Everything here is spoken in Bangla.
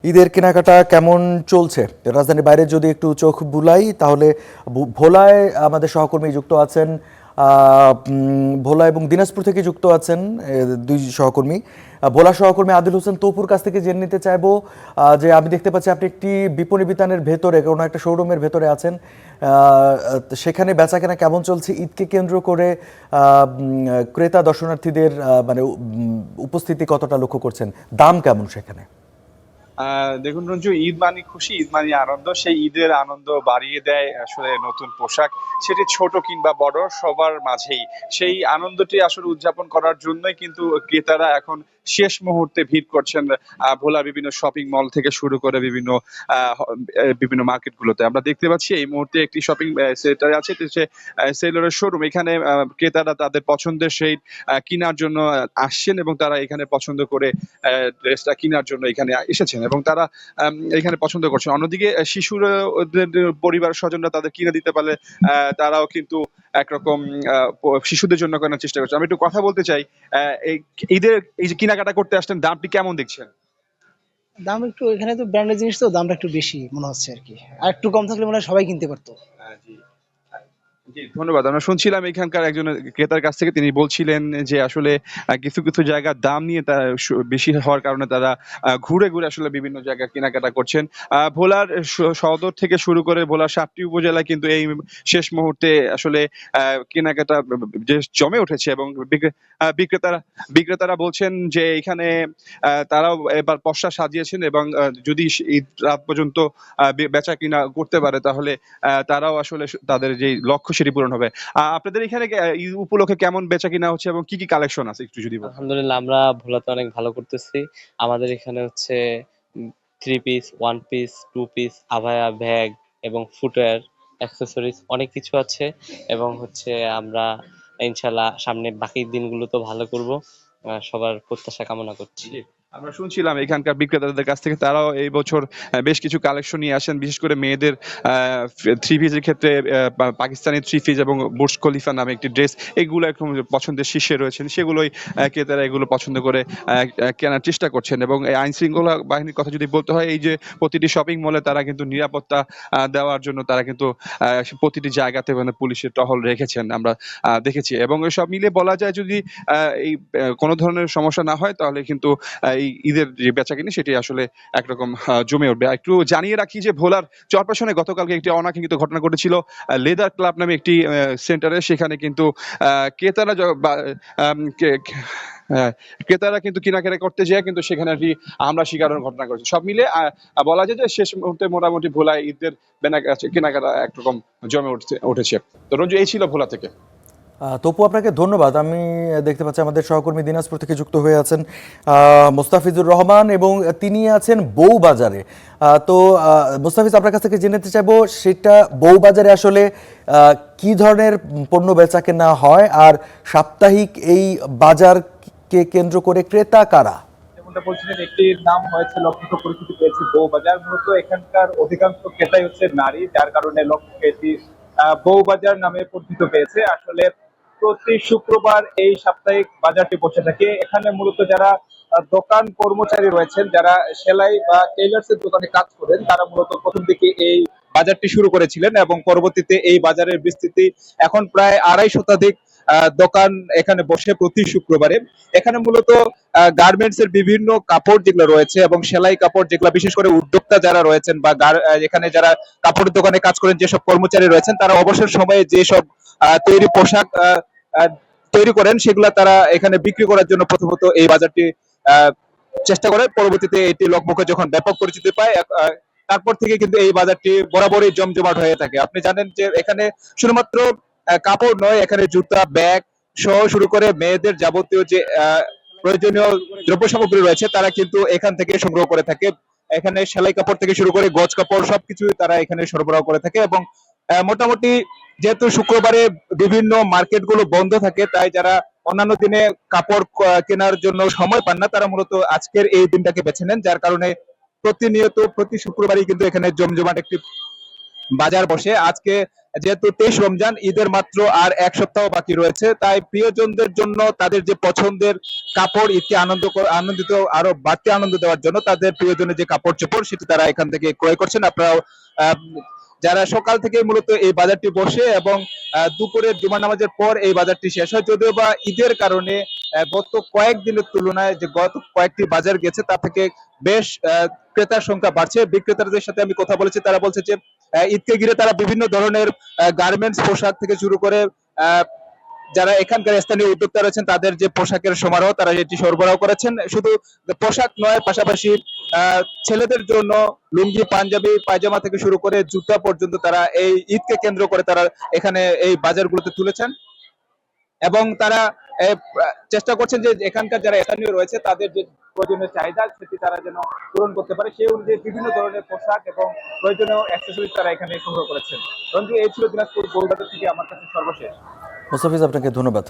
ঈদের কেনাকাটা কেমন চলছে? রাজধানীর বাইরে যদি একটু চোখ বুলাই তাহলে ভোলায় আমাদের সহকর্মী যুক্ত আছেন। ভোলা এবং দিনাজপুর থেকে যুক্ত আছেন দুই সহকর্মী। ভোলা সহকর্মী আদিল হোসেন তপুর কাছ থেকে জেনে নিতে চাইবো যে আমি দেখতে পাচ্ছি আপনি একটি বিপণী বিতানের ভেতরে কোনো একটা শোরুমের ভেতরে আছেন। সেখানে বেচাকেনা কেমন চলছে? ঈদকে কেন্দ্র করে ক্রেতা দর্শনার্থীদের মানে উপস্থিতি কতটা লক্ষ্য করছেন? দাম কেমন সেখানে? দেখুন রঞ্জু, ঈদ মানে খুশি, ঈদ মানে আনন্দ। সেই ঈদের আনন্দ বাড়িয়ে দেয় আসলে নতুন পোশাক, সেটি ছোট কিংবা বড় সবার মাঝেই। সেই আনন্দটি আসলে উদযাপন করার জন্যই কিন্তু ক্রেতারা এখন শেষ মুহূর্তে ভিড় করছেন ভোলার বিভিন্ন শপিং মল থেকে শুরু করে বিভিন্ন মার্কেট গুলোতে। আমরা দেখতে পাচ্ছি এই মুহূর্তে একটি শপিং সেন্টার আছে, সেলরের শোরুম। এখানে ক্রেতারা তাদের পছন্দের সেই কেনার জন্য আসছেন এবং তারা এখানে পছন্দ করে ড্রেসটা কেনার জন্য এখানে এসেছেন এবং তারা এখানে পছন্দ করছেন। অন্যদিকে শিশুরা ওদের পরিবার স্বজনরা তাদের কিনে দিতে পারলে তারাও কিন্তু একরকম শিশুদের জন্য কেনার চেষ্টা করছে। আমি একটু কথা বলতে চাই, এই ঈদের এই যে কেনাকাটা করতে আসছেন, দামটি কেমন দেখছেন? দাম একটু, এখানে তো ব্র্যান্ডের জিনিস তো দামটা একটু বেশি মনে হচ্ছে আর কি। আর একটু কম থাকলে মনে হয় সবাই কিনতে পারতো। জি, জি, ধন্যবাদ। আমরা শুনছিলাম এখানকার একজন ক্রেতার কাছ থেকে, তিনি বলছিলেন যে আসলে কিছু কিছু জায়গার দাম নিয়ে তার বেশি হওয়ার কারণে তারা ঘুরে ঘুরে আসলে বিভিন্ন জায়গায় কেনাকাটা করছেন। ভোলার সদর থেকে শুরু করে ভোলার ৭টি উপজেলায় কিন্তু এই শেষ মুহূর্তে আসলে কেনাকাটা যে জমে উঠেছে এবং বিক্রেতারা বিক্রেতারা বলছেন যে এখানে তারাও এবার পসরা সাজিয়েছেন এবং যদি ঈদ রাত পর্যন্ত বেচা কিনা করতে পারে তাহলে তারাও আসলে তাদের যে লক্ষ্য সেটি পূরণ হবে। আপনাদের এখানে ঈদ উপলক্ষে কেমন বেচা কিনা হচ্ছে এবং কি কি কালেকশন আছে একটু যদি বলেন। আলহামদুলিল্লাহ, আমরা ভোলাতে অনেক ভালো করতেছি। আমাদের এখানে হচ্ছে three piece, one piece, two piece, আভায়া, ব্যাগ এবং ফুটওয়্যার, অ্যাক্সেসরিজ অনেক কিছু আছে। এবং হচ্ছে আমরা ইনশাল্লাহ সামনে বাকি দিনগুলোতেও ভালো করব, সবার প্রত্যাশা কামনা করছি। জি, আমরা শুনছিলাম এখানকার বিক্রেতাদের কাছ থেকে, তারাও এই বছর বেশ কিছু কালেকশন নিয়ে আসেন, বিশেষ করে মেয়েদের থ্রি পিসের ক্ষেত্রে পাকিস্তানি থ্রি পিস এবং বুর্জ খলিফা নামে একটি ড্রেস, এগুলো একদম পছন্দের শীর্ষে রয়েছেন। সেগুলোই ক্রেতারা এগুলো পছন্দ করে কেনার চেষ্টা করছেন। এবং এই আইন শৃঙ্খলা বাহিনীর কথা যদি বলতে হয়, এই যে প্রতিটি শপিং মলে তারা কিন্তু নিরাপত্তা দেওয়ার জন্য তারা কিন্তু প্রতিটি জায়গাতে মানে পুলিশের টহল রেখেছেন, আমরা দেখেছি। এবং সব মিলে বলা যায় যদি এই কোনো ধরনের সমস্যা না হয় তাহলে কিন্তু এই ঈদের যে বেচাকেনি সেটি আসলে একরকম জমে উঠবে। একটু জানিয়ে রাখি যে ভোলার চরপেশনে গতকালকে একটি অনাকাঙ্ক্ষিত ঘটনা ঘটেছিল। লেদার ক্লাব নামে একটি সেন্টারে, সেখানে কিন্তু ক্রেতারা ক্রেতারা কিন্তু কেনাকাটা করতে যায় কিন্তু সেখানে আর কি আমরা শিকারের ঘটনা ঘটেছে। সব মিলে বলা যায় যে শেষ মুহূর্তে মোটামুটি ভোলায় ঈদের কেনাকাটা একরকম জমে উঠেছে। তো রঞ্জু, এই ছিল ভোলা থেকে। তপু, আপনাকে ধন্যবাদ। আমি দেখতে পাচ্ছি আমাদের সহকর্মী দিনাজপুর থেকে যুক্ত হয়ে আছেন মোস্তাফিজুর রহমান এবং তিনি আছেন বউবাজারে। তো মোস্তাফিজ, আপনার কাছ থেকে জেনে নিতে চাইবো সেটা বউবাজারে আসলে কি ধরনের পণ্য বেচা কেনা হয় আর সাপ্তাহিক এই বাজারকে কেন্দ্র করে ক্রেতা কারা? যেমনটা বলছিলেন, একটির নাম হয়েছে লক্ষ্য পরিচিতি পেয়েছে বউবাজার। মূলত এখানকার অধিকাংশ ক্রেতাই হচ্ছে নারী, যার কারণে লক্ষ্য এটি বউবাজার নামে পরিচিত পেয়েছে। আসলে প্রতি শুক্রবার এই সাপ্তাহিক বাজারটি বসে থাকে। এখানে মূলত যারা দোকান কর্মচারী রয়েছেন, যারা সেলাই বা টেইলার্স এর দোকানে কাজ করেন, তারা মূলত প্রথম দিকে এই বাজারটি শুরু করেছিলেন এবং পরবর্তীতে এই বাজারের বিস্তৃতি এখন প্রায় ২৫০ শতাধিক দোকান এখানে বসে প্রতি শুক্রবারে। এখানে মূলত গার্মেন্টস এর বিভিন্ন কাপড় যেগুলো রয়েছে এবং সেলাই কাপড় যেগুলো, বিশেষ করে উদ্যোক্তা যারা রয়েছেন বা এখানে যারা কাপড়ের দোকানে কাজ করেন, যেসব কর্মচারী রয়েছেন, তারা অবসর সময়ে যেসব তৈরি পোশাক তৈরি করেন সেগুলা তারা এখানে বিক্রি করার জন্য প্রথমত এই বাজারটি চেষ্টা করে। পরবর্তীতে এটি লোকমুখে যখন ব্যাপক পরিচিতি পায়, তারপর থেকে কিন্তু এই বাজারটি বরাবরই জমজমাট হয়ে থাকে। আপনি জানেন যে এখানে শুধুমাত্র কাপড় নয়, এখানে জুতা, ব্যাগ সহ শুরু করে মেয়েদের যাবতীয় যে প্রয়োজনীয় দ্রব্য সামগ্রী রয়েছে তারা কিন্তু এখান থেকে সংগ্রহ করে থাকে। এখানে সেলাই কাপড় থেকে শুরু করে গজ কাপড় সবকিছু তারা এখানে সরবরাহ করে থাকে। এবং মোটামুটি যেহেতু শুক্রবারে বিভিন্ন মার্কেট গুলো বন্ধ থাকে, তাই যারা অন্যান্য দিনে কাপড় কেনার জন্য সময় পান না, তারা মূলত আজকের এই দিনটাকে বেছে নেন, যার কারণে প্রতিনিয়ত প্রতি শুক্রবারই কিন্তু এখানে জমজমাট একটি বাজার বসে। আজকে যেহেতু 23 রমজান, ঈদের মাত্র আর 1 সপ্তাহ বাকি রয়েছে, তাই প্রিয়জনদের জন্য তাদের যে পছন্দের কাপড়, ঈদকে আনন্দিত আরো বাড়তি আনন্দ দেওয়ার জন্য তাদের প্রিয়জনের যে কাপড় চোপড় সেটি তারা এখান থেকে ক্রয় করছেন। আপনারাও যারা সকাল থেকে মূলত এই বাজারটি বসে এবং দুপুরের জুমার নামাজের পর এই বাজারটি শেষ হয়, যদিও বা ঈদের কারণে গত কয়েকদিনের তুলনায় যে গত কয়েকটি বাজার গেছে তা থেকে বেশ ক্রেতার সংখ্যা বাড়ছে। বিক্রেতাদের সাথে আমি কথা বলেছি, তারা বলছে যে ঈদকে ঘিরে তারা বিভিন্ন ধরনের গার্মেন্টস পোশাক থেকে শুরু করে যারা এখানকার স্থানীয় উদ্যোক্তা রয়েছেন তাদের যে পোশাকের সমারোহ তারা এটি সরবরাহ করেছেন। শুধু পোশাক নয়, পাশাপাশি ছেলেদের জন্য লুঙ্গি, পাঞ্জাবি, পায়জামা থেকে শুরু করে জুতা পর্যন্ত তারা এই ঈদকে কেন্দ্র করে তারা এখানে এই বাজারগুলোতে তুলেছেন এবং তারা চেষ্টা করছেন যে এখানকার যারা স্থানীয় রয়েছে তাদের যে প্রয়োজনীয় চাহিদা সেটি তারা যেন পূরণ করতে পারে, সেই অনুযায়ী বিভিন্ন ধরনের পোশাক এবং প্রয়োজনীয় অ্যাক্সেসরিজ তারা এখানে সংগ্রহ করেছেন। রঞ্জু, এই ছিল দিনাজপুর গৌবাজার থেকে আমার কাছে সর্বশেষ। মোস্তাফিজ, আপনাকে ধন্যবাদ।